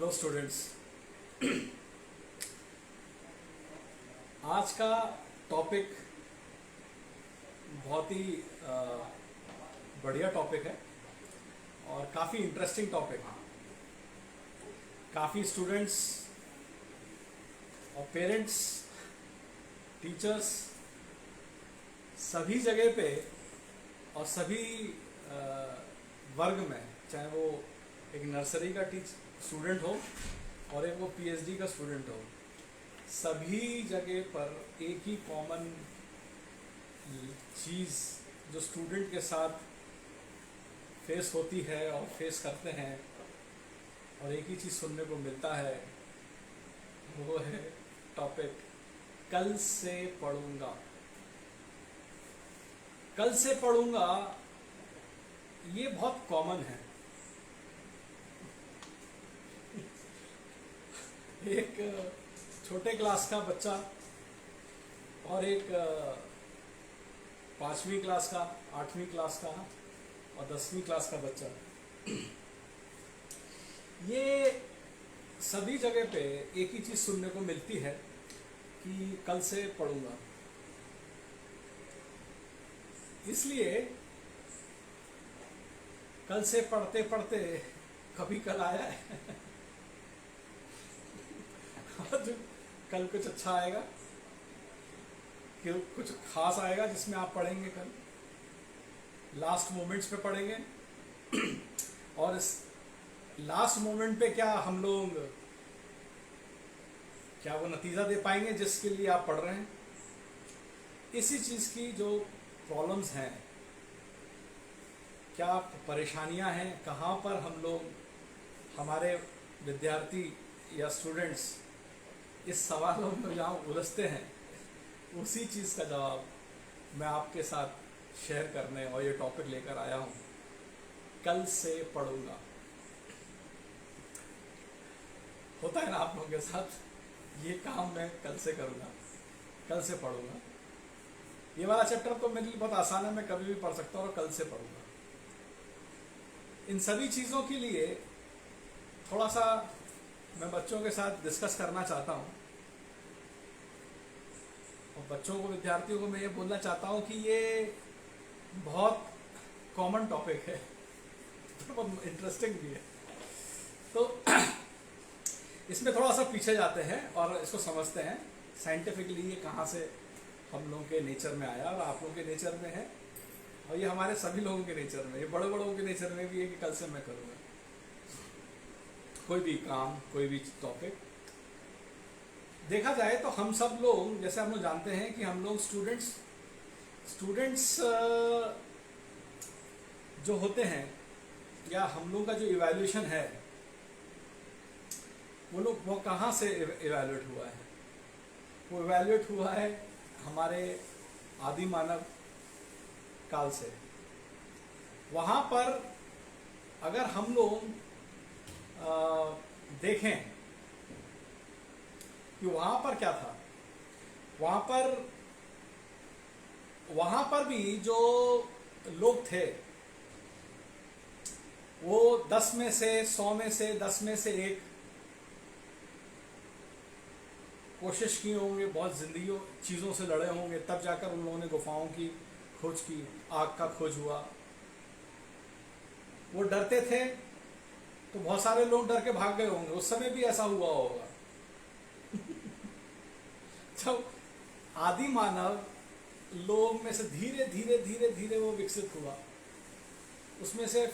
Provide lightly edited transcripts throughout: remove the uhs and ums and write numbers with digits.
Hello students. आज का topic बहुत ही बढ़िया टॉपिक है और काफ़ी इंटरेस्टिंग टॉपिक है। काफ़ी स्टूडेंट्स और पेरेंट्स, टीचर्स सभी जगह पे और सभी वर्ग में, चाहे वो एक नर्सरी का स्टूडेंट हो और एक वो पीएचडी का स्टूडेंट हो, सभी जगह पर एक ही कॉमन चीज़ जो स्टूडेंट के साथ फेस होती है और फेस करते हैं और एक ही चीज़ सुनने को मिलता है, वो है टॉपिक कल से पढ़ूंगा। कल से पढ़ूंगा ये बहुत कॉमन है। एक छोटे क्लास का बच्चा और एक 5वीं क्लास का, 8वीं क्लास का और 10वीं क्लास का बच्चा, ये सभी जगह पे एक ही चीज़ सुनने को मिलती है कि कल से पढ़ूंगा। इसलिए कल से पढ़ते पढ़ते कभी कल आया है। आज कल कुछ अच्छा आएगा, कि कुछ खास आएगा जिसमें आप पढ़ेंगे। कल लास्ट मोमेंट्स पे पढ़ेंगे और इस लास्ट मोमेंट पे क्या हम लोग क्या वो नतीजा दे पाएंगे जिसके लिए आप पढ़ रहे हैं। इसी चीज़ की जो प्रॉब्लम्स हैं, क्या परेशानियां हैं, कहाँ पर हम लोग, हमारे विद्यार्थी या स्टूडेंट्स इस सवालों में जहाँ उलझते हैं, उसी चीज़ का जवाब मैं आपके साथ शेयर करने और ये टॉपिक लेकर आया हूँ। कल से पढ़ूंगा। होता है ना आप लोगों के साथ, ये काम मैं कल से करूँगा, कल से पढ़ूंगा। ये वाला चैप्टर तो मेरे लिए बहुत आसान है, मैं कभी भी पढ़ सकता हूँ और कल से पढ़ूंगा। इन सभी चीज़ों के लिए थोड़ा सा मैं बच्चों के साथ डिस्कस करना चाहता हूँ और बच्चों को, विद्यार्थियों को मैं ये बोलना चाहता हूँ कि ये बहुत कॉमन टॉपिक है, बहुत इंटरेस्टिंग भी है। तो इसमें थोड़ा सा पीछे जाते हैं और इसको समझते हैं साइंटिफिकली ये कहाँ से हम लोगों के नेचर में आया और आप लोगों के नेचर में है और ये हमारे सभी लोगों के नेचर में, ये बड़े बड़ों के नेचर में भी है कि कल से मैं करूँगा कोई भी काम, कोई भी टॉपिक। देखा जाए तो हम सब लोग, जैसे हम लोग जानते हैं कि हम लोग स्टूडेंट्स जो होते हैं, या हम लोग का जो इवैल्यूएशन है, वो कहाँ से इवैल्यूएट हुआ है? वो इवैल्यूएट हुआ है हमारे आदि मानव काल से। वहाँ पर अगर हम लोग देखें कि वहाँ पर क्या था, वहाँ पर भी जो लोग थे वो 10 में से, 100 में से 10 में से 1 कोशिश किए होंगे, बहुत जिंदगी चीज़ों से लड़े होंगे, तब जाकर उन लोगों ने गुफाओं की खोज की, आग का खोज हुआ। वो डरते थे तो बहुत सारे लोग डर के भाग गए होंगे, उस समय भी ऐसा हुआ होगा। जब आदि मानव लोग में से धीरे धीरे धीरे धीरे वो विकसित हुआ, उसमें से,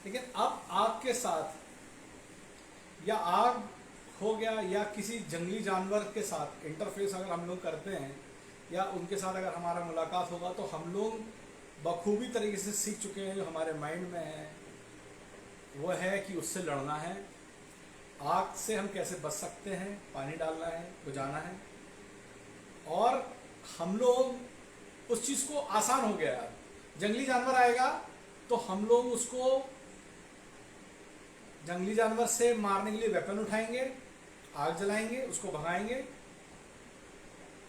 लेकिन अब आग के साथ, या आग हो गया या किसी जंगली जानवर के साथ इंटरफेस अगर हम लोग करते हैं या उनके साथ अगर हमारा मुलाकात होगा, तो हम लोग बखूबी तरीके से सीख चुके हैं, जो हमारे माइंड में है वो है कि उससे लड़ना है, आग से हम कैसे बच सकते हैं, पानी डालना है, बुझाना है। और हम लोग उस चीज़ को आसान हो गया, जंगली जानवर आएगा तो हम लोग उसको जंगली जानवर से मारने के लिए वेपन उठाएंगे, आग जलाएंगे, उसको भगाएंगे।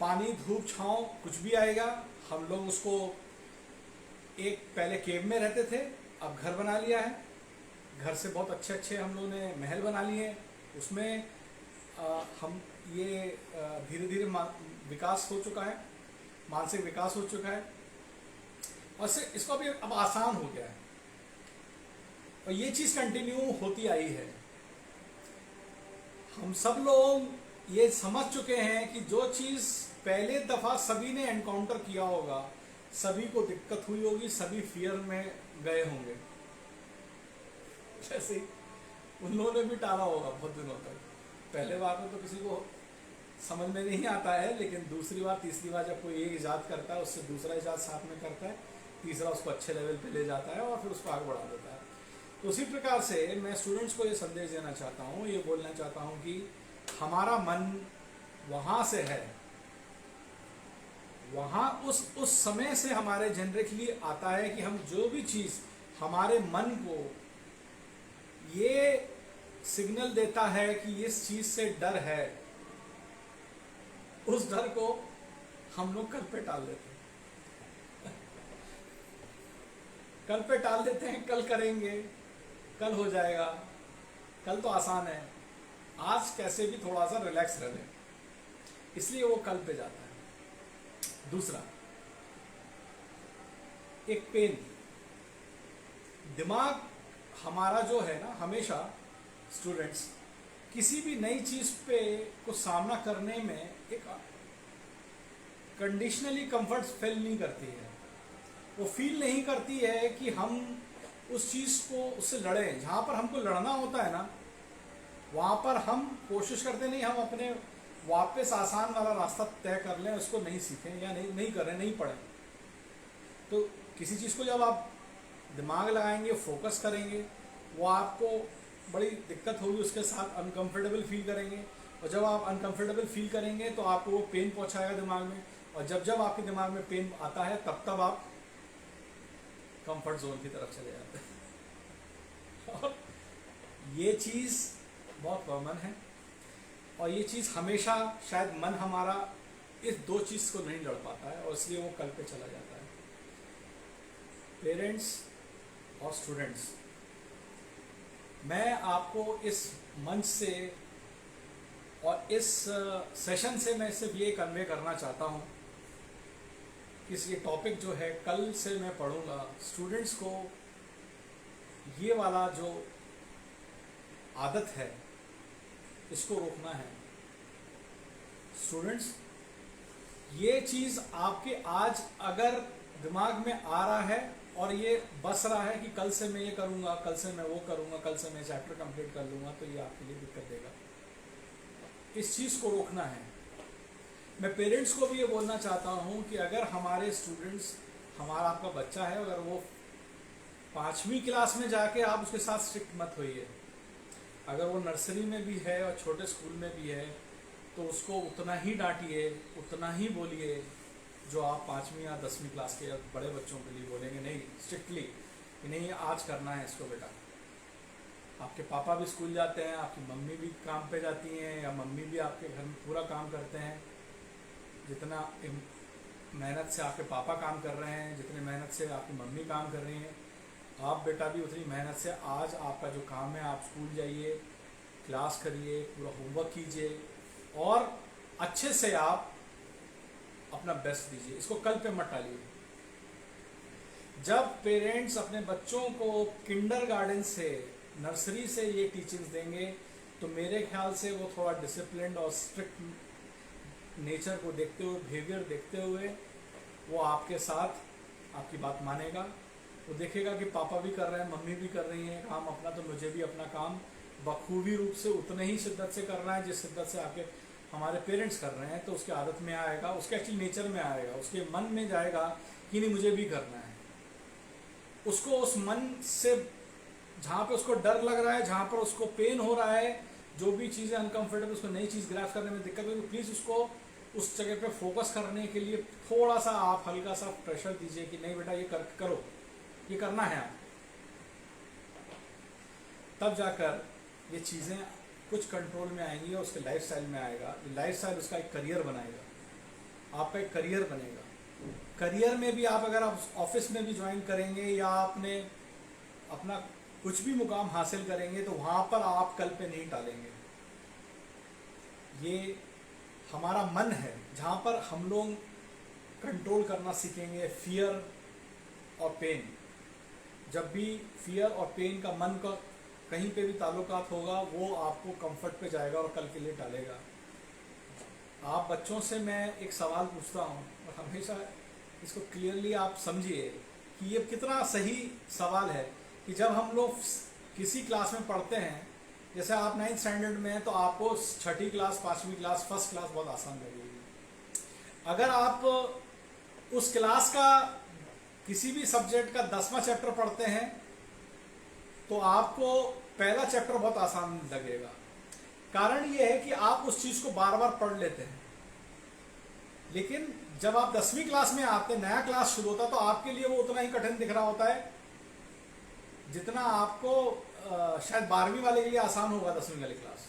पानी, धूप, छांव कुछ भी आएगा, हम लोग उसको, एक पहले केव में रहते थे, अब घर बना लिया है, घर से बहुत अच्छे अच्छे हम लोगों ने महल बना लिए हैं, उसमें हम ये धीरे धीरे विकास हो चुका है, मानसिक विकास हो चुका है, और इसको भी अब आसान हो गया है, और ये चीज़ कंटिन्यू होती आई है। हम सब लोग ये समझ चुके हैं कि जो चीज़ पहले दफ़ा सभी ने एनकाउंटर किया होगा, सभी को दिक्कत हुई होगी, सभी फियर में गए होंगे, जैसे उन लोगों ने भी टाला होगा बहुत दिनों तक। पहले बार में तो किसी को समझ में नहीं आता है, लेकिन दूसरी बार तीसरी बार जब कोई एक ईजाद करता है, उससे दूसरा ईजाद साथ में करता है, तीसरा उसको अच्छे लेवल पे ले जाता है और फिर उसको आगे बढ़ा देता है। तो उसी प्रकार से मैं स्टूडेंट्स को ये संदेश देना चाहता हूँ, ये बोलना चाहता हूँ कि हमारा मन वहाँ से है, वहाँ उस समय से हमारे जनरेटली आता है कि हम जो भी चीज़ हमारे मन को ये सिग्नल देता है कि इस चीज़ से डर है, उस डर को हम लोग कल पे टाल देते हैं। कल पे टाल देते हैं, कल करेंगे, कल हो जाएगा, कल तो आसान है, आज कैसे भी थोड़ा सा रिलैक्स रह लें, इसलिए वो कल पे जाता है। दूसरा, एक पेन, दिमाग हमारा जो है ना, हमेशा स्टूडेंट्स किसी भी नई चीज़ पे को सामना करने में एक कंडीशनली कंफर्ट फील नहीं करती है। वो फील नहीं करती है कि हम उस चीज़ को उससे लड़ें। जहाँ पर हमको लड़ना होता है ना, वहाँ पर हम कोशिश करते नहीं, हम अपने वापस आसान वाला रास्ता तय कर लें, उसको नहीं सीखें या नहीं करें, नहीं पढ़ें। तो किसी चीज़ को जब आप दिमाग लगाएंगे, फोकस करेंगे, वो आपको बड़ी दिक्कत होगी, उसके साथ अनकंफर्टेबल फील करेंगे, और जब आप अनकंफर्टेबल फील करेंगे तो आपको वो पेन पहुंचाएगा दिमाग में, और जब जब आपके दिमाग में पेन आता है तब तब आप कंफर्ट जोन की तरफ चले जाते हैं। और ये चीज़ बहुत कॉमन है, और ये चीज़ हमेशा शायद मन हमारा इस दो चीज़ को नहीं लड़ पाता है, और इसलिए वो कल पे चला जाता है। पेरेंट्स और स्टूडेंट्स, मैं आपको इस मंच से और इस सेशन से मैं सिर्फ ये कन्वे करना चाहता हूँ कि ये टॉपिक जो है कल से मैं पढ़ूँगा, स्टूडेंट्स को ये वाला जो आदत है इसको रोकना है। स्टूडेंट्स, ये चीज़ आपके आज अगर दिमाग में आ रहा है और ये बस रहा है कि कल से मैं ये करूँगा, कल से मैं वो करूँगा, कल से मैं चैप्टर कंप्लीट कर लूँगा, तो ये आपके लिए दिक्कत देगा। इस चीज़ को रोकना है। मैं पेरेंट्स को भी ये बोलना चाहता हूँ कि अगर हमारे स्टूडेंट्स, हमारा आपका बच्चा है, अगर वो 5वीं क्लास में जाके आप उसके साथ स्ट्रिक्ट मत होइए। अगर वो नर्सरी में भी है और छोटे स्कूल में भी है तो उसको उतना ही डांटिए, उतना ही बोलिए जो आप 5वीं या 10वीं क्लास के बड़े बच्चों के लिए बोलेंगे। नहीं, स्ट्रिक्टली कि नहीं आज करना है इसको बेटा। आपके पापा भी स्कूल जाते हैं, आपकी मम्मी भी काम पे जाती हैं, या मम्मी भी आपके घर में पूरा काम करते हैं। जितना मेहनत से आपके पापा काम कर रहे हैं, जितनी मेहनत से आपकी मम्मी काम कर रही हैं, आप बेटा भी उतनी मेहनत से आज आपका जो काम है, आप स्कूल जाइए, क्लास करिए, पूरा होमवर्क कीजिए और अच्छे से आप अपना बेस्ट दीजिए। इसको कल पे मत टालिए। जब पेरेंट्स अपने बच्चों को किंडरगार्टन से, नर्सरी से ये टीचिंग्स देंगे तो मेरे ख्याल से वो थोड़ा डिसिप्लिन्ड और स्ट्रिक्ट नेचर को देखते हुए, बिहेवियर देखते हुए वो आपके साथ आपकी बात मानेगा। वो देखेगा कि पापा भी कर रहे हैं, मम्मी भी कर रही हैं काम अपना, तो मुझे भी अपना काम बखूबी रूप से उतने ही शिद्दत से करना है जिस शिद्दत से आपके हमारे पेरेंट्स कर रहे हैं। तो उसके आदत में आएगा, उसके एक्चुअली नेचर में आएगा, उसके मन में जाएगा कि नहीं मुझे भी करना है। उसको उस मन से, जहाँ पे उसको डर लग रहा है, जहाँ पर उसको पेन हो रहा है, जो भी चीज़ें अनकंफर्टेबल, उसको नई चीज़ ग्रैस्प करने में दिक्कत होगी, तो प्लीज़ उसको उस जगह पे फोकस करने के लिए थोड़ा सा आप हल्का सा प्रेशर दीजिए कि नहीं बेटा ये करो, ये करना है आप। तब जाकर ये चीज़ें कुछ कंट्रोल में आएंगी और उसके लाइफस्टाइल में आएगा। लाइफस्टाइल उसका एक करियर बनाएगा, आपका एक करियर बनेगा। करियर में भी आप अगर आप ऑफिस में भी ज्वाइन करेंगे या आपने अपना कुछ भी मुकाम हासिल करेंगे तो वहाँ पर आप कल पे नहीं टालेंगे। ये हमारा मन है, जहाँ पर हम लोग कंट्रोल करना सीखेंगे फियर और पेन। जब भी फियर और पेन का मन का कहीं पे भी ताल्लुकात होगा, वो आपको कंफर्ट पे जाएगा और कल के लिए टालेगा। आप बच्चों से मैं एक सवाल पूछता हूँ और हमेशा इसको क्लियरली आप समझिए कि ये कितना सही सवाल है कि जब हम लोग किसी क्लास में पढ़ते हैं, जैसे आप 9th स्टैंडर्ड में हैं तो आपको 6ठी क्लास, 5वीं क्लास, फर्स्ट क्लास बहुत आसान लगेगी। अगर आप उस क्लास का किसी भी सब्जेक्ट का 10वां चैप्टर पढ़ते हैं तो आपको पहला चैप्टर बहुत आसान लगेगा। कारण ये है कि आप उस चीज को बार बार पढ़ लेते हैं। लेकिन जब आप 10वीं क्लास में आते हैं, नया क्लास शुरू होता है, तो आपके लिए वो उतना ही कठिन दिख रहा होता है जितना आपको शायद 12वीं वाले के लिए आसान होगा 10वीं वाली क्लास।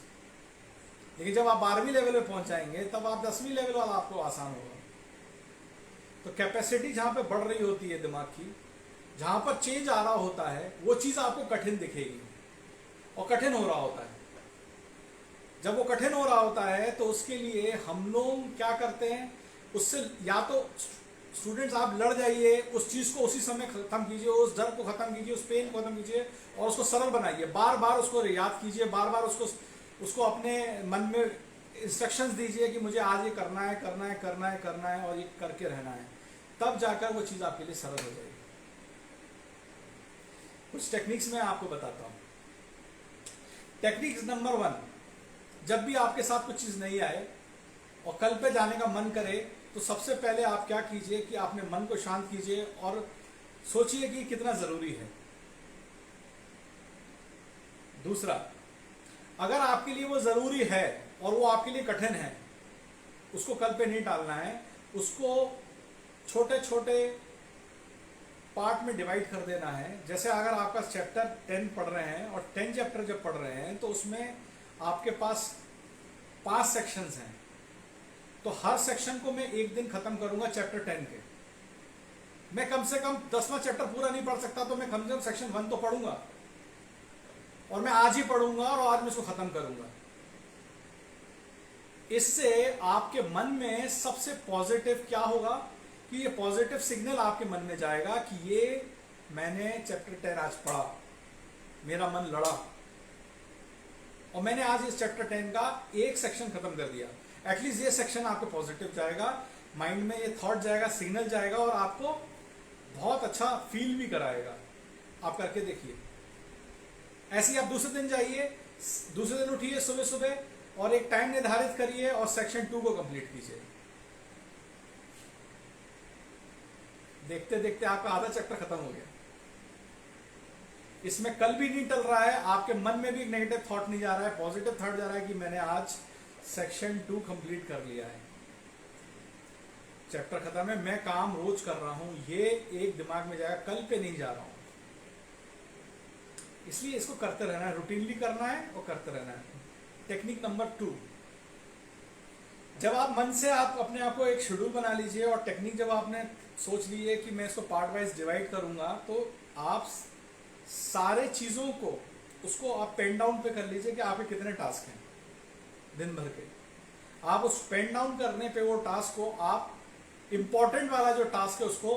लेकिन जब आप 12वीं लेवल पे पहुंच जाएंगे तब आप 10वीं लेवल वाला आपको आसान होगा। तो कैपेसिटी जहां पे बढ़ रही होती है दिमाग की, जहां पर चेंज आ रहा होता है, वो चीज आपको कठिन दिखेगी और कठिन हो रहा होता है। जब वो कठिन हो रहा होता है तो उसके लिए हम लोग क्या करते हैं, उससे या तो स्टूडेंट्स आप लड़ जाइए, उस चीज को उसी समय खत्म कीजिए, उस डर को खत्म कीजिए, उस पेन को खत्म कीजिए और उसको सरल बनाइए। बार बार उसको याद कीजिए, बार बार उसको अपने मन में इंस्ट्रक्शंस दीजिए कि मुझे आज ये करना है, करना है, करना है, करना है और ये करके रहना है। तब जाकर वो चीज आपके लिए सरल हो जाएगी। कुछ टेक्निक्स मैं आपको बताता हूं। टेक्निक नंबर 1, जब भी आपके साथ कुछ चीज नहीं आए और कल पे जाने का मन करे तो सबसे पहले आप क्या कीजिए कि अपने मन को शांत कीजिए और सोचिए कि कितना जरूरी है। दूसरा, अगर आपके लिए वो जरूरी है और वो आपके लिए कठिन है, उसको कल पे नहीं टालना है, उसको छोटे छोटे पार्ट में डिवाइड कर देना है। जैसे अगर आपका चैप्टर 10 पढ़ रहे हैं और 10 चैप्टर जब पढ़ रहे हैं तो उसमें आपके पास 5 सेक्शंस हैं, तो हर सेक्शन को मैं एक दिन खत्म करूंगा चैप्टर 10 के। मैं कम से कम 10वां चैप्टर पूरा नहीं पढ़ सकता तो मैं कम से कम सेक्शन 1 तो पढ़ूंगा और मैं आज ही पढ़ूंगा और आज मैं इसको खत्म करूंगा। इससे आपके मन में सबसे पॉजिटिव क्या होगा कि ये पॉजिटिव सिग्नल आपके मन में जाएगा कि ये मैंने चैप्टर 10 आज पढ़ा, मेरा मन लड़ा और मैंने आज इस चैप्टर 10 का एक सेक्शन खत्म कर दिया। एटलीस्ट ये सेक्शन आपको पॉजिटिव जाएगा, माइंड में ये थॉट जाएगा, सिग्नल जाएगा और आपको बहुत अच्छा फील भी कराएगा। आप करके देखिए। ऐसे ही आप दूसरे दिन जाइए, दूसरे दिन उठिए सुबह सुबह और एक टाइम निर्धारित करिए और सेक्शन 2 को कंप्लीट कीजिए। देखते देखते आपका आधा चैप्टर खत्म हो गया। इसमें कल भी नहीं टल रहा है, आपके मन में भी एक नेगेटिव थॉट नहीं जा रहा है, पॉजिटिव थॉट जा रहा है कि मैंने आज सेक्शन 2 कंप्लीट कर लिया है, चैप्टर खत्म है, मैं काम रोज कर रहा हूं, ये एक दिमाग में जाएगा, कल पे नहीं जा रहा हूं। इसलिए इसको करते रहना है, रूटीनली करना है और करते रहना है। टेक्निक नंबर 2, जब आप मन से आप अपने आप को एक शेड्यूल बना लीजिए और टेक्निक जब आपने सोच ली है कि मैं इसको पार्ट वाइज डिवाइड करूंगा, तो आप सारे चीजों को उसको आप पेन डाउन पे कर लीजिए कि आपके कितने टास्क हैं दिन भर के। आप उस पेन डाउन करने पे वो टास्क को आप इंपॉर्टेंट वाला जो टास्क है उसको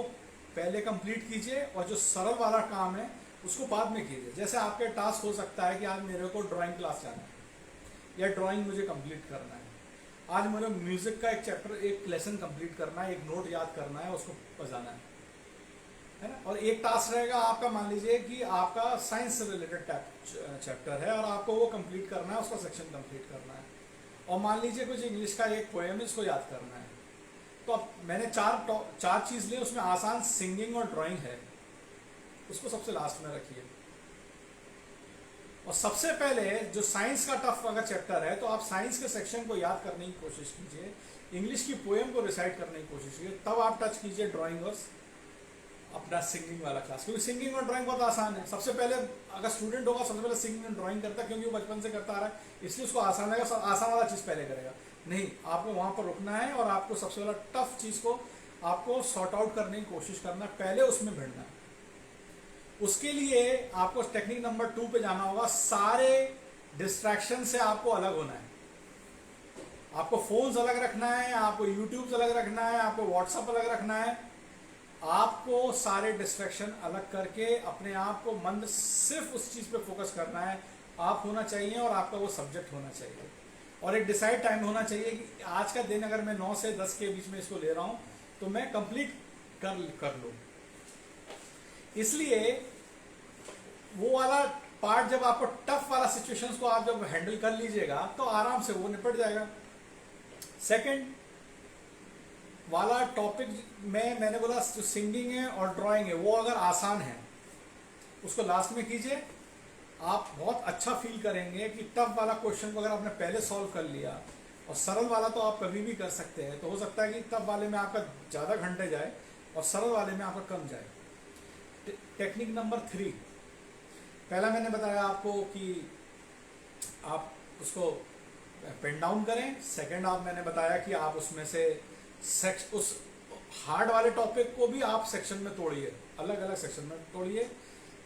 पहले कंप्लीट कीजिए और जो सरल वाला काम है उसको बाद में कीजिए। जैसे आपके टास्क हो सकता है कि आज मेरे को ड्राइंग क्लास जाना है या ड्राइंग मुझे कंप्लीट करना है, आज मुझे म्यूजिक का एक चैप्टर, एक लेसन कंप्लीट करना है, एक नोट याद करना है, उसको बजाना है ना। और एक टास्क रहेगा आपका, मान लीजिए कि आपका साइंस से रिलेटेड चैप्टर है और आपको वो कंप्लीट करना है, उसका सेक्शन कंप्लीट करना है। और मान लीजिए कुछ इंग्लिश का एक पोएम है, इसको याद करना है। तो अब मैंने चार चीज ली, उसमें आसान सिंगिंग और ड्राइंग है, उसको सबसे लास्ट में रखिए। और सबसे पहले जो साइंस का टफ अगर चैप्टर है तो आप साइंस के सेक्शन को याद करने की कोशिश कीजिए, इंग्लिश की पोएम को रिसाइट करने की कोशिश कीजिए, तब आप टच कीजिए ड्राइंग और अपना सिंगिंग वाला क्लास। क्योंकि सिंगिंग और ड्राइंग बहुत आसान है। सबसे पहले अगर स्टूडेंट होगा सबसे पहले सिंगिंग और ड्राइंग करता है, क्योंकि वो बचपन से करता आ रहा है, इसलिए उसको आसान लगेगा, आसान वाला चीज पहले करेगा। नहीं, आपको वहां पर रुकना है और आपको सबसे पहले टफ चीज को आपको सॉर्ट आउट करने की कोशिश करना है, पहले उसमें भिड़ना है। उसके लिए आपको टेक्निक नंबर 2 पे जाना होगा, सारे डिस्ट्रैक्शन से आपको अलग होना है। आपको फोन्स अलग रखना है, आपको यूट्यूब अलग रखना है, आपको व्हाट्सएप अलग रखना है। आपको सारे डिस्ट्रैक्शन अलग करके अपने आप को मन सिर्फ उस चीज़ पे फोकस करना है। आप होना चाहिए और आपका वो सब्जेक्ट होना चाहिए, और एक डिसाइड टाइम होना चाहिए कि आज का दिन अगर मैं 9 से 10 के बीच में इसको ले रहा हूँ तो मैं कंप्लीट कर लूँ। इसलिए वो वाला पार्ट, जब आपको टफ वाला सिचुएशंस को आप जब हैंडल कर लीजिएगा तो आराम से वो निपट जाएगा। सेकंड वाला टॉपिक में मैंने बोला जो सिंगिंग है और ड्राइंग है वो अगर आसान है उसको लास्ट में कीजिए। आप बहुत अच्छा फील करेंगे कि टफ वाला क्वेश्चन को अगर आपने पहले सॉल्व कर लिया, और सरल वाला तो आप कभी भी कर सकते हैं, तो हो सकता है कि टफ वाले में आपका ज़्यादा घंटे जाए और सरल वाले में आपका कम जाए। टेक्निक नंबर 3, पहला मैंने बताया आपको कि आप उसको पेन डाउन करें। सेकंड मैंने बताया कि आप उसमें से उस हार्ड वाले टॉपिक को भी आप सेक्शन में तोड़िए, अलग अलग सेक्शन में तोड़िए।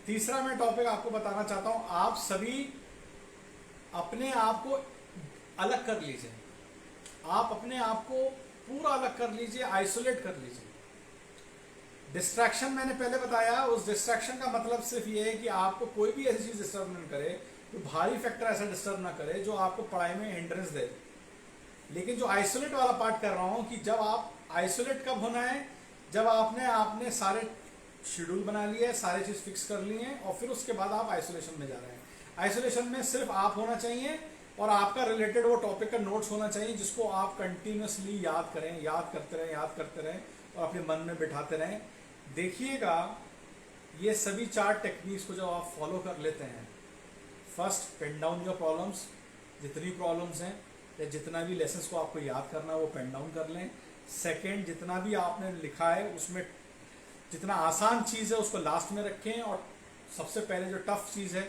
तीसरा मैं टॉपिक आपको बताना चाहता हूं, आप सभी अपने आप को अलग कर लीजिए, आप अपने आप को पूरा अलग कर लीजिए, आइसोलेट कर लीजिए। डिस्ट्रैक्शन मैंने पहले बताया, उस डिस्ट्रैक्शन का मतलब सिर्फ ये है कि आपको कोई भी ऐसी चीज डिस्टर्ब नहीं करे, तो भारी फैक्टर ऐसा डिस्टर्ब ना करे जो आपको पढ़ाई में हिंड्रेंस दे। लेकिन जो आइसोलेट वाला पार्ट कर रहा हूं कि जब आप आइसोलेट कब होना है, जब आपने सारे शेड्यूल बना लिया है, सारे चीज फिक्स कर ली है, और फिर उसके बाद आप आइसोलेशन में जा रहे हैं। आइसोलेशन में सिर्फ आप होना चाहिए और आपका रिलेटेड वो टॉपिक का नोट्स होना चाहिए जिसको आप कंटिन्यूसली याद करें, याद करते रहें और अपने मन में बिठाते रहें। देखिएगा ये सभी 4 टेक्निक्स को जब आप फॉलो कर लेते हैं, first pen down your problems, जितनी प्रॉब्लम्स हैं या जितना भी लेसन्स को आपको याद करना है वो पेन डाउन कर लें। सेकेंड, जितना भी आपने लिखा है उसमें जितना आसान चीज़ है उसको लास्ट में रखें, और सबसे पहले जो टफ चीज़ है,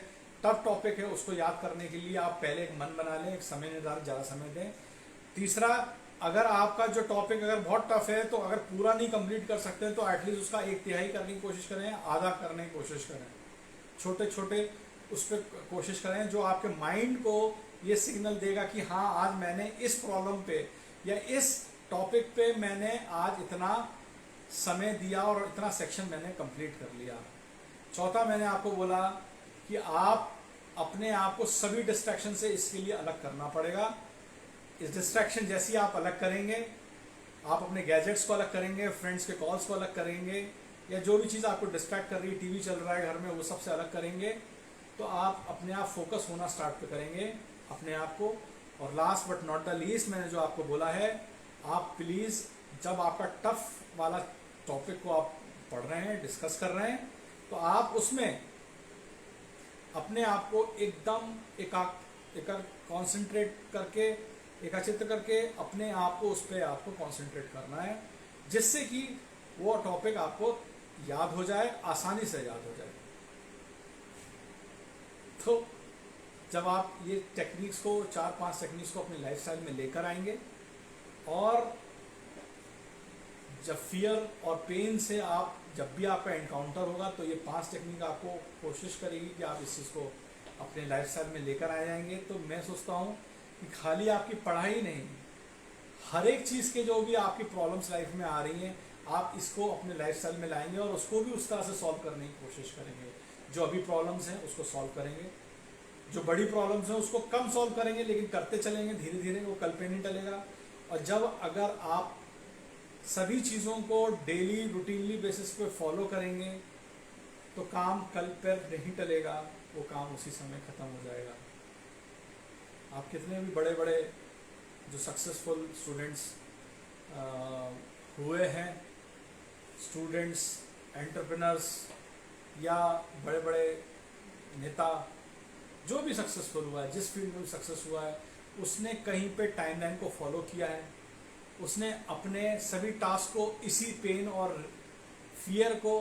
टफ टॉपिक है, उसको याद करने के लिए आप पहले एक मन बना लें, एक समय निर्धारित ज़्यादा समय दें। तीसरा, अगर आपका जो टॉपिक अगर बहुत टफ है तो अगर पूरा नहीं कंप्लीट कर सकते हैं तो एटलीस्ट उसका 1/3 करने की कोशिश करें, आधा करने की कोशिश करें, छोटे छोटे उस पर कोशिश करें जो आपके माइंड को ये सिग्नल देगा कि हाँ आज मैंने इस प्रॉब्लम पे या इस टॉपिक पे मैंने आज इतना समय दिया और इतना सेक्शन मैंने कंप्लीट कर लिया। चौथा, मैंने आपको बोला कि आप अपने आप को सभी डिस्ट्रैक्शन से इसके लिए अलग करना पड़ेगा। इस डिस्ट्रैक्शन जैसी आप अलग करेंगे, आप अपने गैजेट्स को अलग करेंगे, फ्रेंड्स के कॉल्स को अलग करेंगे, या जो भी चीज़ आपको डिस्ट्रैक्ट कर रही है, टीवी चल रहा है घर में, वो सबसे अलग करेंगे, तो आप अपने आप फोकस होना स्टार्ट करेंगे अपने आप को। और last but not the least, मैंने जो आपको बोला है, आप प्लीज़ जब आपका टफ वाला टॉपिक को आप पढ़ रहे हैं, डिस्कस कर रहे हैं, तो आप उसमें अपने आप को एकदम कॉन्सेंट्रेट करके, एकाचित्त करके अपने आप को उस पर आपको कॉन्सेंट्रेट करना है, जिससे कि वो टॉपिक आपको याद हो जाए, आसानी से याद हो जाए। तो जब आप ये टेक्निक्स को, 4-5 टेक्निक्स को अपनी लाइफस्टाइल में लेकर आएंगे, और जब फियर और पेन से आप जब भी आपका एनकाउंटर होगा तो ये 5 टेक्निक आपको कोशिश करेगी कि आप इस चीज़ को अपने लाइफस्टाइल में लेकर आ जाएंगे। तो मैं सोचता हूँ कि खाली आपकी पढ़ाई नहीं, हर एक चीज़ के जो भी आपकी प्रॉब्लम्स लाइफ में आ रही हैं, आप इसको अपने लाइफस्टाइल में लाएंगे और उसको भी उस तरह से सॉल्व करने की कोशिश करेंगे। जो अभी प्रॉब्लम्स हैं उसको सॉल्व करेंगे, जो बड़ी प्रॉब्लम्स हैं उसको कम सॉल्व करेंगे, लेकिन करते चलेंगे धीरे धीरे, वो कल पे नहीं टलेगा। और जब अगर आप सभी चीज़ों को डेली रूटीनली बेसिस पे फॉलो करेंगे तो काम कल पर नहीं टलेगा, वो काम उसी समय ख़त्म हो जाएगा। आप कितने भी बड़े बड़े जो सक्सेसफुल स्टूडेंट्स हुए हैं, स्टूडेंट्स, एंटरप्रेनर्स या बड़े बड़े नेता, जो भी सक्सेसफुल हुआ है, जिस फील्ड में सक्सेस हुआ है, उसने कहीं पे टाइमलाइन को फॉलो किया है, उसने अपने सभी टास्क को इसी पेन और फियर को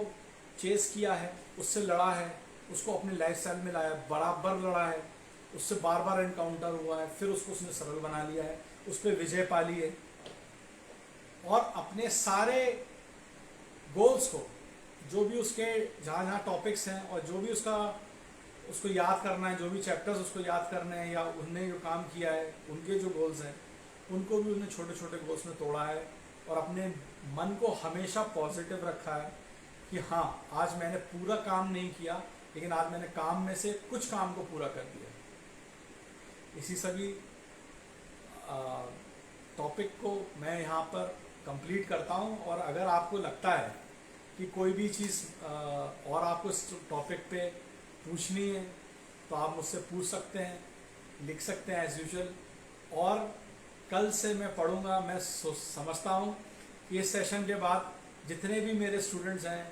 चेस किया है, उससे लड़ा है, उसको अपने लाइफस्टाइल में लाया, बराबर लड़ा है, उससे बार बार एनकाउंटर हुआ है, फिर उसको उसने सरल बना लिया है, उस पर विजय पा ली है, और अपने सारे गोल्स को, जो भी उसके जहाँ जहाँ टॉपिक्स हैं और जो भी उसको याद करना है, जो भी चैप्टर्स उसको याद करने हैं या उनने जो काम किया है, उनके जो गोल्स हैं, उनको भी उसने छोटे छोटे गोल्स में तोड़ा है और अपने मन को हमेशा पॉजिटिव रखा है कि हाँ आज मैंने पूरा काम नहीं किया लेकिन आज मैंने काम में से कुछ काम को पूरा कर दिया। इसी सभी टॉपिक को मैं यहाँ पर कंप्लीट करता हूँ और अगर आपको लगता है कि कोई भी चीज़ और आपको इस टॉपिक पे पूछनी है तो आप मुझसे पूछ सकते हैं, लिख सकते हैं एज यूजुअल। और कल से मैं पढ़ूंगा। मैं समझता हूँ कि इस सेशन के बाद जितने भी मेरे स्टूडेंट्स हैं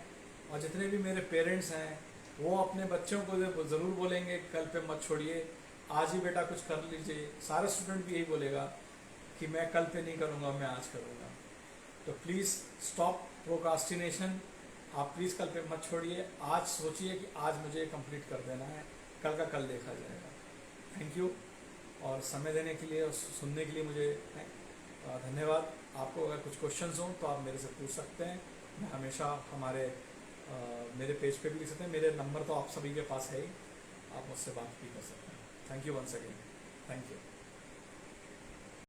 और जितने भी मेरे पेरेंट्स हैं वो अपने बच्चों को ज़रूर बोलेंगे कल पे मत छोड़िए, आज ही बेटा कुछ कर लीजिए। सारे स्टूडेंट भी यही बोलेगा कि मैं कल पे नहीं करूँगा, मैं आज करूँगा। तो प्लीज़ स्टॉप प्रोक्रास्टिनेशन। आप प्लीज़ कल पे मत छोड़िए, आज सोचिए कि आज मुझे कंप्लीट कर देना है, कल का कल देखा जाएगा। थैंक यू और समय देने के लिए और सुनने के लिए मुझे धन्यवाद। आपको अगर कुछ क्वेश्चंस हों तो आप मेरे से पूछ सकते हैं। मैं हमेशा मेरे पेज पे भी लिख सकते हैं। मेरे नंबर तो आप सभी के पास है ही, आप मुझसे बात भी कर सकते हैं। Thank you once again. Thank you.